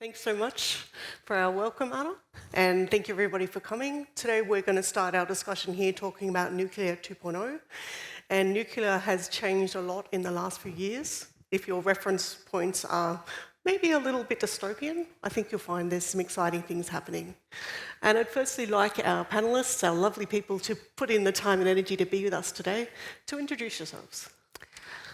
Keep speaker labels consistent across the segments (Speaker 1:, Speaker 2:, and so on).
Speaker 1: Thanks so much for our welcome, Anna, and thank you everybody for coming. Today we're going to start our discussion here talking about nuclear 2.0, and nuclear has changed a lot in the last few years. If your reference points are maybe a little bit dystopian, I think you'll find there's some exciting things happening. And I'd firstly like our panellists, our lovely people, to put in the time and energy to be with us today, to introduce yourselves.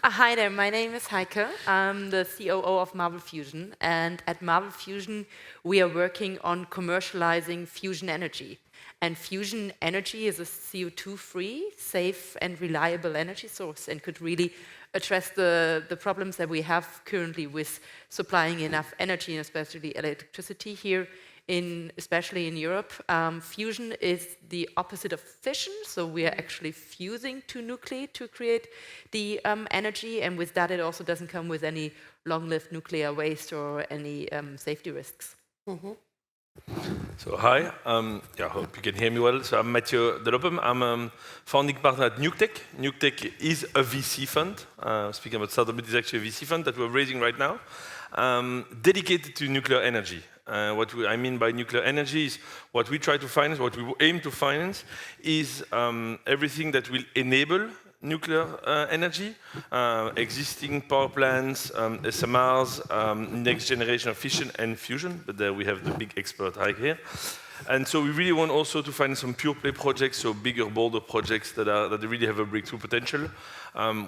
Speaker 2: Hi there, my name is Heike. I'm the COO of Marble Fusion, and at Marble Fusion we are working on commercializing fusion energy. And fusion energy is a CO2-free, safe and reliable energy source and could really address the problems that we have currently with supplying enough energy, and especially electricity here, especially in Europe. Fusion is the opposite of fission, so we are actually fusing two nuclei to create the energy, and with that it also doesn't come with any long-lived nuclear waste or any safety risks.
Speaker 1: Mm-hmm.
Speaker 3: So hi, I hope you can hear me well. So I'm Mathieu de Lophem. I'm a founding partner at Nuketech. Nuketech is a VC fund. Speaking about startup, it is actually a VC fund that we're raising right now, dedicated to nuclear energy. What I mean by nuclear energy is what we try to finance, what we aim to finance, is everything that will enable nuclear energy, existing power plants, SMRs, next generation of fission and fusion, but there we have the big expert Heike here. And so we really want also to find some pure play projects, so bigger, bolder projects that really have a breakthrough potential.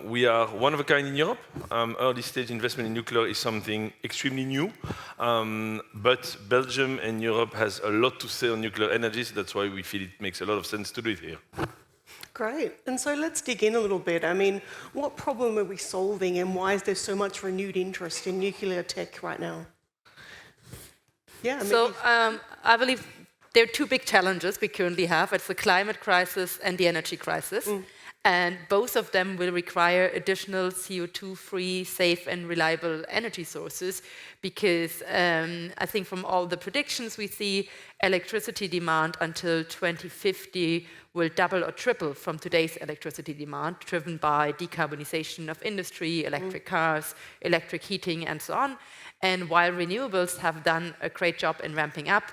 Speaker 3: We are one of a kind in Europe. Early stage investment in nuclear is something extremely new, but Belgium and Europe has a lot to say on nuclear energy, so that's why we feel it makes a lot of sense to do it here.
Speaker 1: Great. And so let's dig in a little bit. I mean, what problem are we solving and why is there so much renewed interest in nuclear tech right now? Yeah.
Speaker 2: So I believe there are two big challenges we currently have. It's the climate crisis and the energy crisis. And both of them will require additional CO2-free, safe and reliable energy sources because I think from all the predictions we see, electricity demand until 2050 will double or triple from today's electricity demand, driven by decarbonization of industry, electric cars, electric heating and so on. And while renewables have done a great job in ramping up,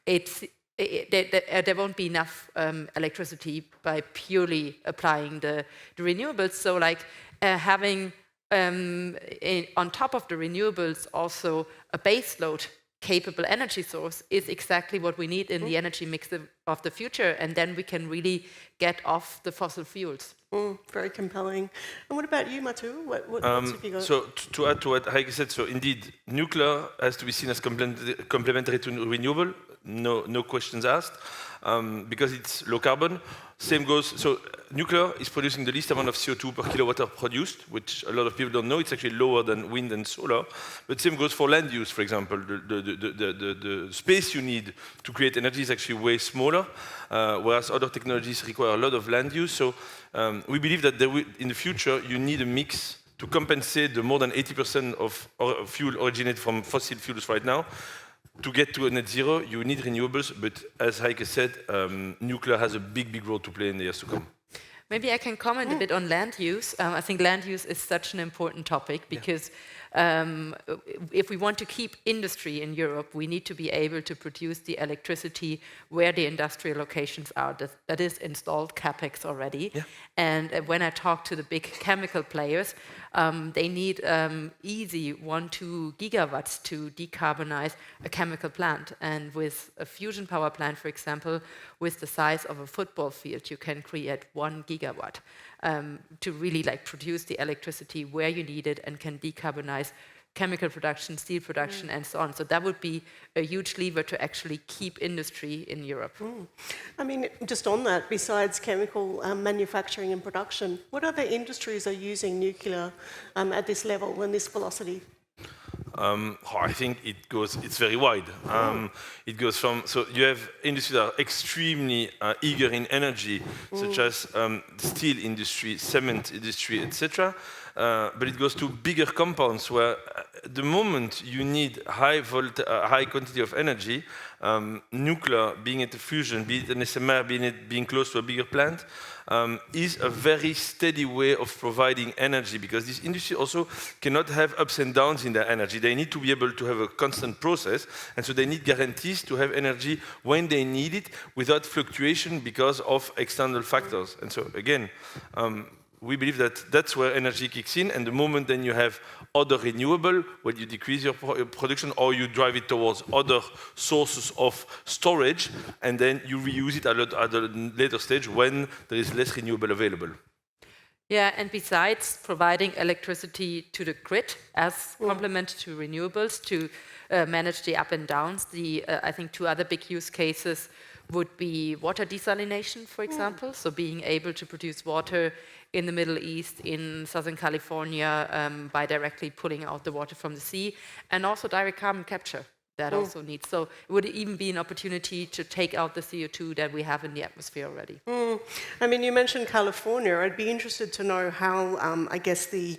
Speaker 2: there won't be enough electricity by purely applying the renewables. So like having on top of the renewables also a baseload capable energy source is exactly what we need in the energy mix of the future, and then we can really get off the fossil fuels.
Speaker 1: Very compelling. And what about you, Mathieu? What have you got?
Speaker 3: So to add to what Heike said, so indeed, nuclear has to be seen as complementary to renewable, no questions asked, because it's low carbon. Same goes, so nuclear is producing the least amount of CO2 per kilowatt-hour produced, which a lot of people don't know. It's actually lower than wind and solar. But same goes for land use, for example. The space you need to create energy is actually way smaller, whereas other technologies require a lot of land use. So we believe that in the future, you need a mix to compensate the more than 80% of fuel originated from fossil fuels right now. To get to a net zero, you need renewables, but as Heike said, nuclear has a big role to play in the years to come.
Speaker 2: Maybe I can comment a bit on land use. I think land use is such an important topic because if we want to keep industry in Europe, we need to be able to produce the electricity where the industrial locations are. That is installed CapEx already. Yeah. And when I talk to the big chemical players, they need easy 1-2 gigawatts to decarbonize a chemical plant. And with a fusion power plant, for example, with the size of a football field, you can create 1 gigawatt to really like produce the electricity where you need it and can decarbonize chemical production, steel production, and so on. So that would be a huge lever to actually keep industry in Europe.
Speaker 1: I mean, just on that, besides chemical manufacturing and production, what other industries are using nuclear at this level and this velocity?
Speaker 3: I think it's very wide. It goes from, so you have industries that are extremely eager in energy, such as steel industry, cement industry, etc. But it goes to bigger compounds where the moment you need high quantity of energy, nuclear, being it a fusion, be it an SMR, being close to a bigger plant, is a very steady way of providing energy, because this industry also cannot have ups and downs in their energy. They need to be able to have a constant process, and so they need guarantees to have energy when they need it without fluctuation because of external factors. And so again, we believe that that's where energy kicks in, and the moment then you have other renewable, when you decrease your production or you drive it towards other sources of storage, and then you reuse it at a later stage when there is less renewable available.
Speaker 2: Yeah, and besides providing electricity to the grid as complement to renewables to manage the up and downs, I think two other big use cases would be water desalination, for example, so being able to produce water in the Middle East, in Southern California, by directly pulling out the water from the sea, and also direct carbon capture that also needs. So it would even be an opportunity to take out the CO2 that we have in the atmosphere already.
Speaker 1: I mean, you mentioned California. I'd be interested to know how, I guess, the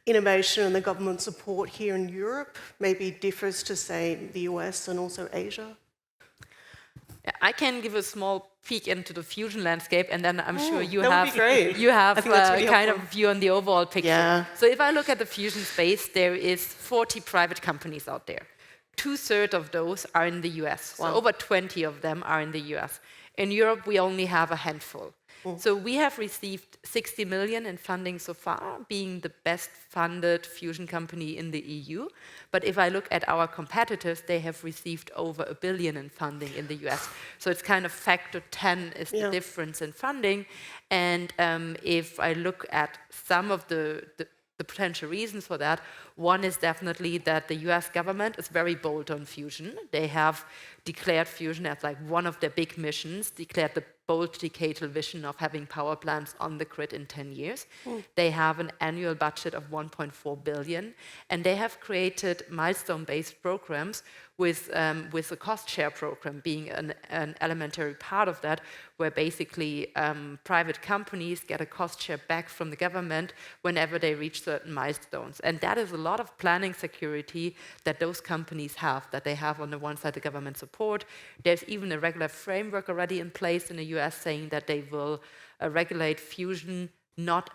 Speaker 1: innovation and the government support here in Europe maybe differs to, say, the US and also Asia.
Speaker 2: I can give a small peek into the fusion landscape, and then I'm sure you
Speaker 1: that
Speaker 2: have
Speaker 1: would be great.
Speaker 2: you have
Speaker 1: really
Speaker 2: kind
Speaker 1: helpful.
Speaker 2: of view on the overall picture.
Speaker 1: Yeah.
Speaker 2: So if I look at the fusion space, there is 40 private companies out there. 2/3 of those are in the US.
Speaker 1: Wow.
Speaker 2: So over 20 of them are in the US. In Europe, we only have a handful. So we have received 60 million in funding so far, being the best funded fusion company in the EU. But if I look at our competitors, they have received over $1 billion in funding in the US. So it's kind of factor 10 is the difference in funding. And if I look at some of the potential reasons for that, one is definitely that the US government is very bold on fusion. They have declared fusion as like one of their big missions, declared the bold decadal vision of having power plants on the grid in 10 years. They have an annual budget of 1.4 billion, and they have created milestone-based programs with a cost share program being an elementary part of that, where basically private companies get a cost share back from the government whenever they reach certain milestones. And that is a lot of planning security that those companies have, that they have on the one side the government support. There's even a regular framework already in place in the US saying that they will regulate fusion not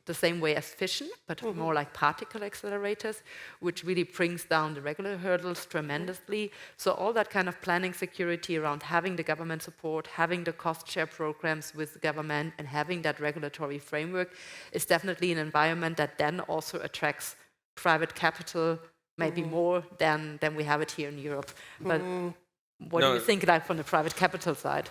Speaker 2: the same way as fission, but more like particle accelerators, which really brings down the regular hurdles tremendously. So all that kind of planning security around having the government support, having the cost share programs with the government, and having that regulatory framework is definitely an environment that then also attracts private capital, maybe more than we have it here in Europe. But what do you think, like, from the private capital side?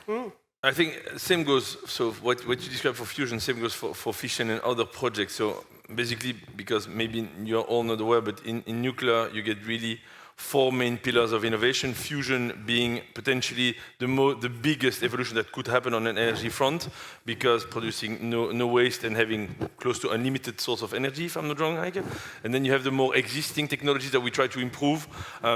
Speaker 3: I think same goes, so what you described for fusion, same goes for fission and other projects. So basically, because maybe you're all not aware, but in nuclear, you get really 4 main pillars of innovation, fusion being potentially the biggest evolution that could happen on an energy front, because producing no waste and having close to unlimited source of energy, if I'm not wrong, Heike. And then you have the more existing technologies that we try to improve,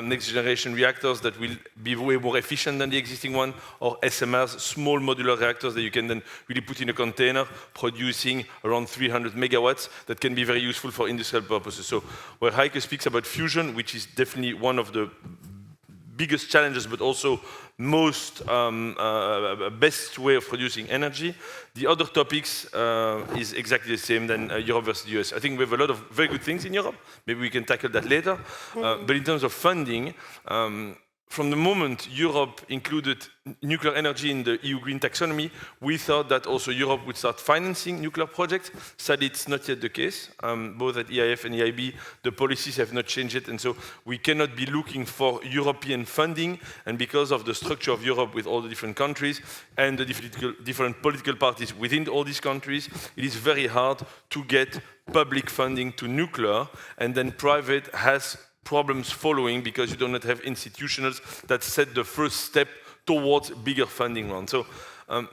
Speaker 3: next generation reactors that will be way more efficient than the existing one, or SMRs, small modular reactors that you can then really put in a container, producing around 300 megawatts that can be very useful for industrial purposes. So where Heike speaks about fusion, which is definitely one of the biggest challenges, but also most best way of producing energy. The other topics is exactly the same than Europe versus the US. I think we have a lot of very good things in Europe. Maybe we can tackle that later. But in terms of funding, from the moment Europe included nuclear energy in the EU green taxonomy, we thought that also Europe would start financing nuclear projects. Sadly, it's not yet the case. Both at EIF and EIB, the policies have not changed yet, and so we cannot be looking for European funding. And because of the structure of Europe with all the different countries and the different political parties within all these countries, it is very hard to get public funding to nuclear, and then private has problems following because you do not have institutions that set the first step towards bigger funding rounds. So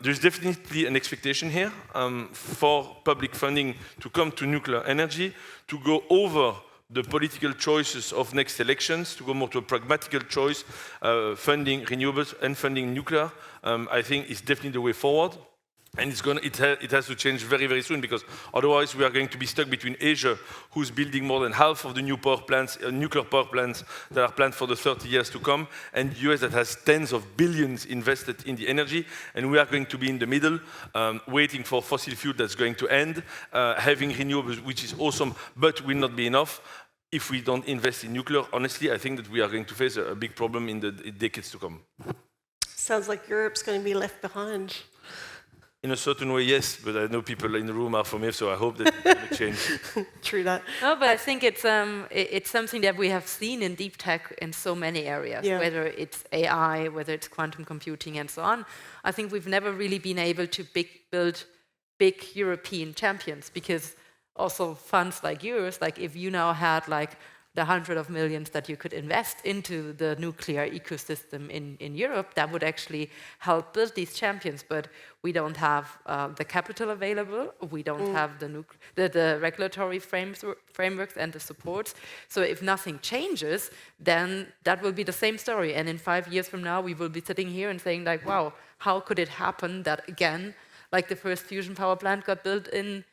Speaker 3: there's definitely an expectation here for public funding to come to nuclear energy, to go over the political choices of next elections, to go more to a pragmatical choice, funding renewables and funding nuclear, I think is definitely the way forward. And it has to change very, very soon, because otherwise we are going to be stuck between Asia, who's building more than half of the new nuclear power plants that are planned for the 30 years to come, and the US that has tens of billions invested in the energy, and we are going to be in the middle, waiting for fossil fuel that's going to end, having renewables, which is awesome, but will not be enough. If we don't invest in nuclear, honestly, I think that we are going to face a big problem in the decades to come.
Speaker 1: Sounds like Europe's going to be left behind.
Speaker 3: In a certain way, yes, but I know people in the room are from here, so I hope that it will change.
Speaker 1: True that.
Speaker 2: No, but I think it's something that we have seen in deep tech in so many areas, whether it's AI, whether it's quantum computing, and so on. I think we've never really been able to build big European champions, because also funds like yours, like if you now had like the hundreds of millions that you could invest into the nuclear ecosystem in Europe, that would actually help build these champions. But we don't have the capital available, we don't have the regulatory frameworks and the supports. So if nothing changes, then that will be the same story. And in 5 years from now, we will be sitting here and saying like, wow, how could it happen that again, like the first fusion power plant got built in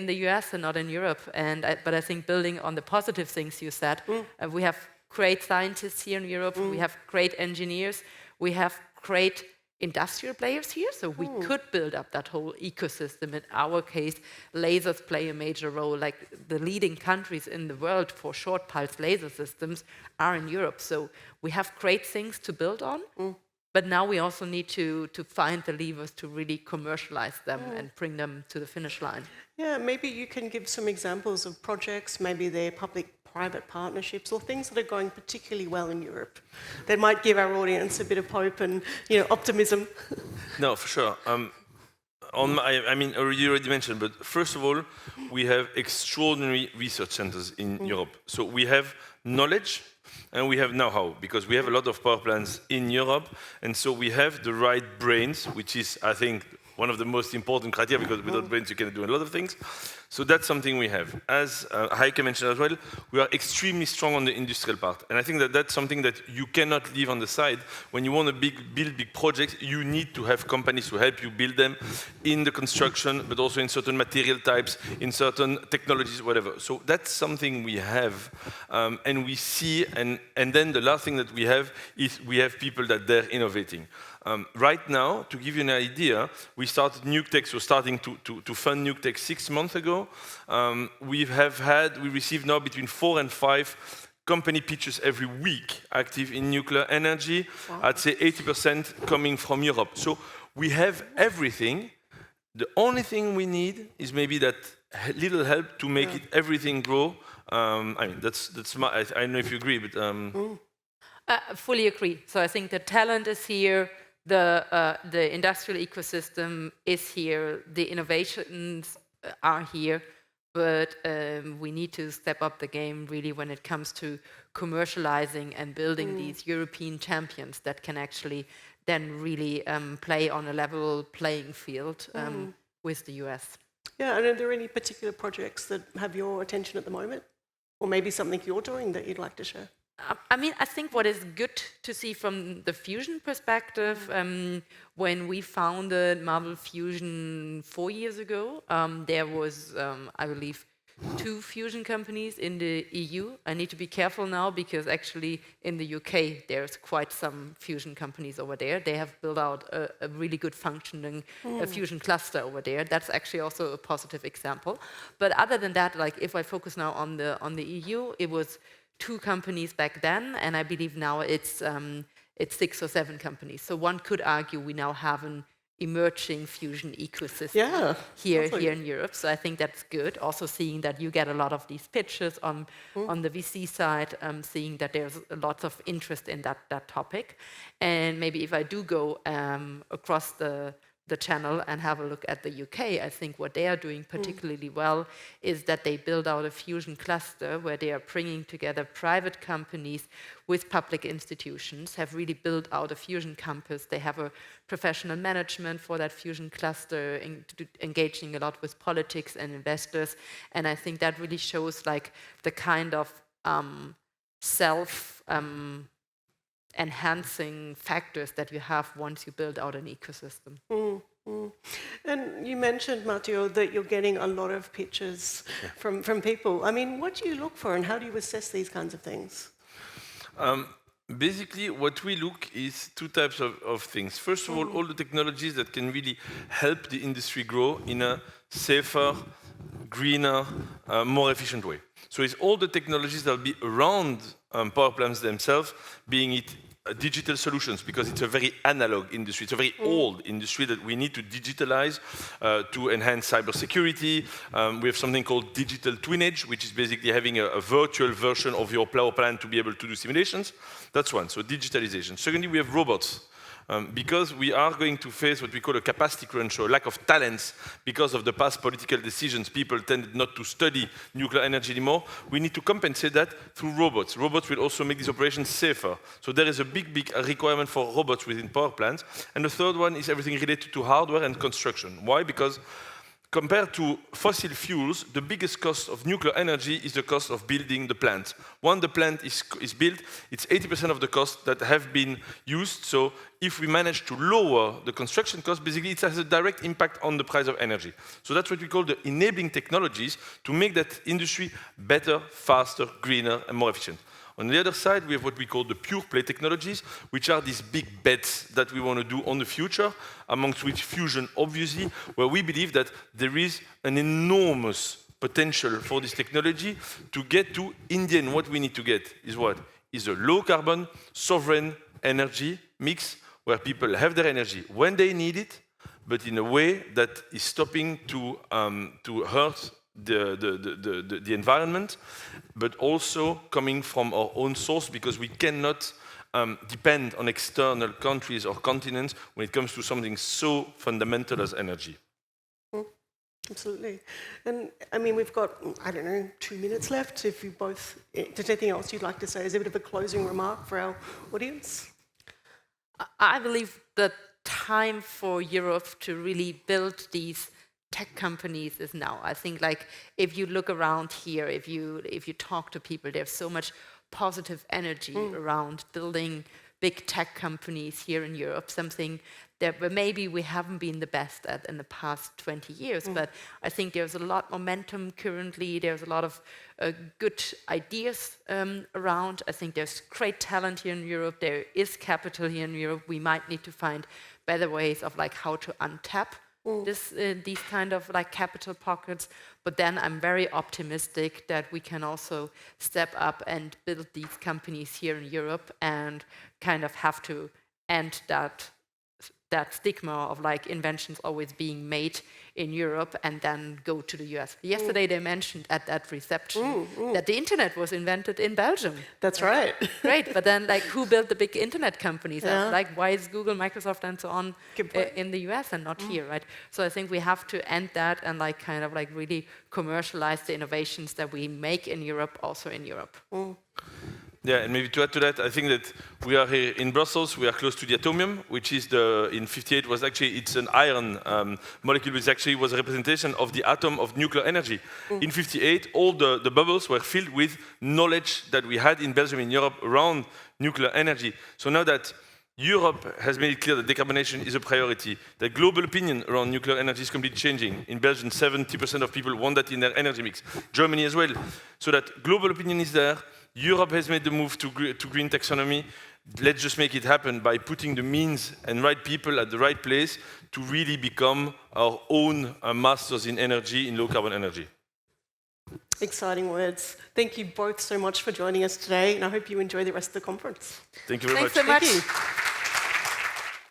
Speaker 2: the US and not in Europe. But I think building on the positive things you said, we have great scientists here in Europe, we have great engineers, we have great industrial players here, so we could build up that whole ecosystem. In our case, lasers play a major role, like the leading countries in the world for short pulse laser systems are in Europe. So we have great things to build on. But now we also need to find the levers to really commercialize them and bring them to the finish line.
Speaker 1: Yeah, maybe you can give some examples of projects, maybe they're public-private partnerships or things that are going particularly well in Europe that might give our audience a bit of hope and optimism.
Speaker 3: No, for sure. I mean, you already mentioned, but first of all, we have extraordinary research centers in Europe. So we have knowledge, and we have know-how, because we have a lot of power plants in Europe, and so we have the right brains, which is, I think, one of the most important criteria, because without brains you can do a lot of things. So that's something we have. As Heike mentioned as well, we are extremely strong on the industrial part, and I think that that's something that you cannot leave on the side. When you want to build big projects, you need to have companies to help you build them in the construction, but also in certain material types, in certain technologies, whatever. So that's something we have, and we see, and then the last thing that we have is we have people that they're innovating. Right now, to give you an idea, we started Nuketech, so starting to fund Nuketech 6 months ago. We received now between 4 and 5 company pitches every week active in nuclear energy. Wow. I'd say 80% coming from Europe. So we have everything. The only thing we need is maybe that little help to make it everything grow. I mean, that's my, I don't know if you agree, but...
Speaker 2: Fully agree. So I think the talent is here, the industrial ecosystem is here, the innovations are here, but we need to step up the game really when it comes to commercializing and building these European champions that can actually then really play on a level playing field with the US.
Speaker 1: Yeah, and are there any particular projects that have your attention at the moment? Or maybe something you're doing that you'd like to share?
Speaker 2: I mean, I think what is good to see from the fusion perspective, when we founded Marvel Fusion 4 years ago, there was, I believe, 2 fusion companies in the EU. I need to be careful now because actually in the UK there's quite some fusion companies over there. They have built out a really good functioning fusion cluster over there. That's actually also a positive example. But other than that, like if I focus now on the EU, it was 2 companies back then, and I believe now it's 6 or 7 companies. So one could argue we now have an emerging fusion ecosystem here in Europe. So I think that's good. Also seeing that you get a lot of these pitches on the VC side, seeing that there's a lot of interest in that topic. And maybe if I do go across the channel and have a look at the UK, I think what they are doing particularly well is that they build out a fusion cluster where they are bringing together private companies with public institutions, have really built out a fusion campus. They have a professional management for that fusion cluster, engaging a lot with politics and investors. And I think that really shows like the kind of enhancing factors that you have once you build out an ecosystem.
Speaker 1: And you mentioned, Mathieu, that you're getting a lot of pitches from people. I mean, what do you look for and how do you assess these kinds of things?
Speaker 3: Basically, what we look is two types of things. First of all the technologies that can really help the industry grow in a safer, greener, more efficient way. So it's all the technologies that will be around power plants themselves, being it digital solutions, because it's a very analog industry. It's a very old industry that we need to digitalize to enhance cybersecurity. We have something called digital twinage, which is basically having a virtual version of your power plant to be able to do simulations. That's one, so digitalization. Secondly, we have robots. Because we are going to face what we call a capacity crunch, or lack of talents because of the past political decisions. People tended not to study nuclear energy anymore. We need to compensate that through robots. Robots will also make these operations safer. So there is a big requirement for robots within power plants. And the third one is everything related to hardware and construction. Why? Because compared to fossil fuels, the biggest cost of nuclear energy is the cost of building the plant. When the plant is built, it's 80% of the cost that have been used. So if we manage to lower the construction cost, basically it has a direct impact on the price of energy. So that's what we call the enabling technologies to make that industry better, faster, greener, and more efficient. On the other side, we have what we call the pure play technologies, which are these big bets that we want to do on the future, amongst which fusion, obviously, where we believe that there is an enormous potential for this technology to get to, in the end, what we need to get is what? Is a low-carbon, sovereign energy mix, where people have their energy when they need it, but in a way that is stopping to hurt the environment, but also coming from our own source, because we cannot depend on external countries or continents when it comes to something so fundamental as energy.
Speaker 1: Absolutely. And I mean, we've got, I don't know, 2 minutes left. If you both, there's anything else you'd like to say as a bit of a closing remark for our audience?
Speaker 2: I believe the time for Europe to really build these tech companies is now. I think, like, if you look around here, if you talk to people, there's so much positive energy around building big tech companies here in Europe, something that maybe we haven't been the best at in the past 20 years, but I think there's a lot of momentum currently. There's a lot of good ideas around. I think there's great talent here in Europe. There is capital here in Europe. We might need to find better ways of, like, how to untap these kind of, like, capital pockets. But then I'm very optimistic that we can also step up and build these companies here in Europe and kind of have to end that stigma of, like, inventions always being made in Europe and then go to the US. Yesterday they mentioned at that reception that the internet was invented in Belgium.
Speaker 1: That's right.
Speaker 2: Great, but then, like, who built the big internet companies? Like, why is Google, Microsoft, and so on in the US and not here, right? So I think we have to end that and, like, kind of, like, really commercialize the innovations that we make in Europe also in Europe.
Speaker 3: Yeah, and maybe to add to that, I think that we are here in Brussels. We are close to the atomium, which is in 58 was actually, it's an iron molecule, which actually was a representation of the atom of nuclear energy. In 58, all the bubbles were filled with knowledge that we had in Belgium, in Europe, around nuclear energy. So now that Europe has made it clear that decarbonization is a priority, the global opinion around nuclear energy is completely changing. In Belgium, 70% of people want that in their energy mix. Germany as well. So that global opinion is there. Europe has made the move to green taxonomy. Let's just make it happen by putting the means and right people at the right place to really become our own masters in energy, in low-carbon energy.
Speaker 1: Exciting words. Thank you both so much for joining us today, and I hope you enjoy the rest of the conference.
Speaker 3: Thank you very much.
Speaker 2: Thanks so much.